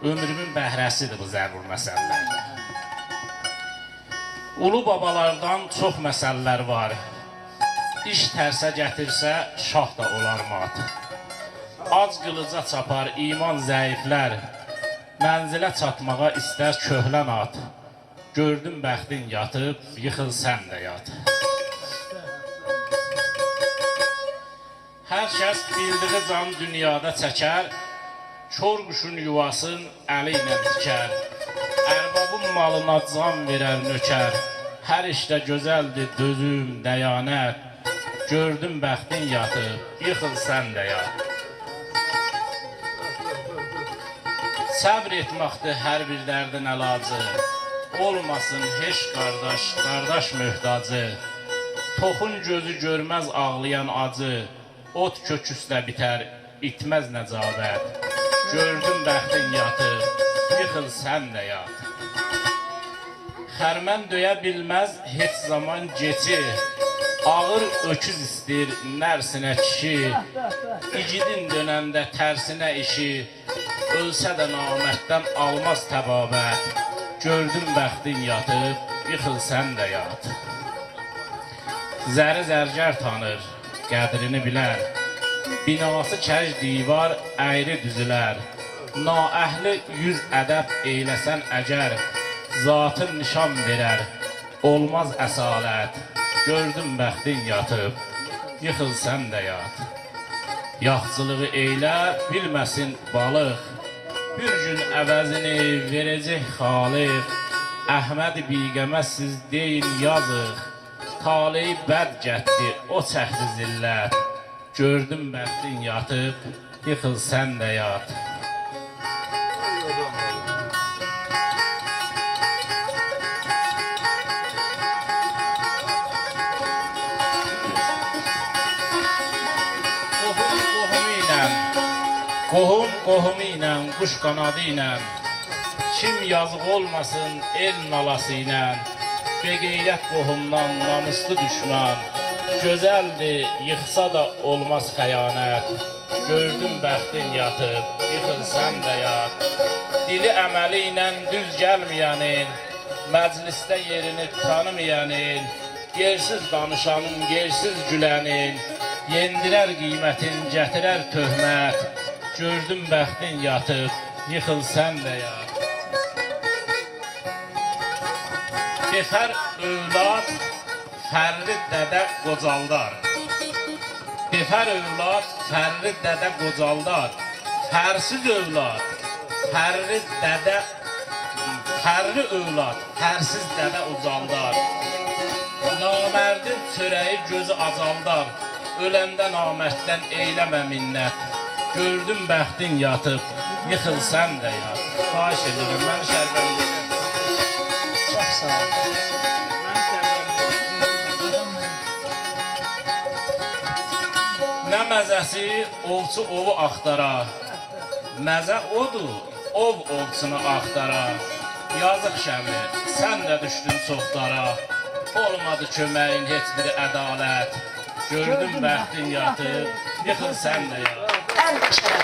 ömrümün bəhrəsidir bu zəbur məsələlər. Ulu babalardan çox məsələlər var. İş tərsə gətirsə, şah da olar mat. Ac qılıca çapar iman zəiflər, mənzilə çatmağa istər köhlən at. Gördüm bəxtin yatıb, yıxıl sən də yat. Hər kəs bildiği can dünyada çəkər, kör quşun yuvasın əli ilə tikər. Ərbabın malına can verər nökər, hər işdə gözəldir dözüm, dəyanət. Gördüm bəxtin yatıb, yıxıl sən də yat. Səbr etməkdir hər bir dərdin əlacı, olmasın heç qardaş, qardaş möhtacı. Toxun gözü görməz ağlayan acı, ot köküslə bitər, itməz nəcabət. Gördüm bəxtin yatıb, yıxıl sən də yat. Xərmən döyə bilməz heç zaman geçi, ağır öküz istir nərsinə kişi. İgidin dönəndə tərsinə işi, ölsə də namərddən almaz təbabət. Gördüm bəxtin yatıb, yıxıl sən də yat. Zəri zərgər tanır, qədrini bilər, binası kəc divar əyri düzülər. Naəhli 100 ədəb eyləsən əgər, zatın nişan verər, olmaz əsalət. Gördüm bəxtin yatıb, yıxıl sən də yat. Yaxçılığı eylə, bilməsin balıq, bir gün əvəzini verəcək xaliq. Əhməd biqəməzsiz deyin yazıq, taleyi bəd gətdi o çəhdi zillət. Gördüm bəxtin yatıb, yıxıl sən də yat. Qohum qohumu ilə, quş qanadı ilə, kim yazıq olmasın el nalası ilə. Beqeyrət qohumdan namuslu düşman, gözəldir yıxsa da olmaz xəyanət. Gördüm bəxtin yatıb, yıxıl sən də yat. Dili əməli ilə düz gəlməyənin, məclisdə yerini tanımayanın, yersiz danışanın, yersiz gülənin, yendirər qiymətin, gətirər töhmət. Gördüm bəxtin yatıb, yıxıl sən də yat. Gefər övlad, fərli dədə qocaldar. Gefər övlad, fərli dədə qocaldar. Fərsiz övlad, fərli övlad, fərsiz dədə ucaldar. Namərdin çörəyi gözü acaldar, öləndə namərddən eyləmə minnət. Gördüm bəxtin yatıb, yıxıl sən də yat. Xahiş edirəm, mən şərbəm gedirəm. Çox sağ ol. Nə məzəsi ovçu ovu axtara, məzə odur, ov ovçunu axtara. Yazıq şəmi, sən də düşdün çoxdara, olmadı köməyin heç bir ədalət. Gördüm bəxtin yatıb, yıxıl sən də yat. Ən şərəfli.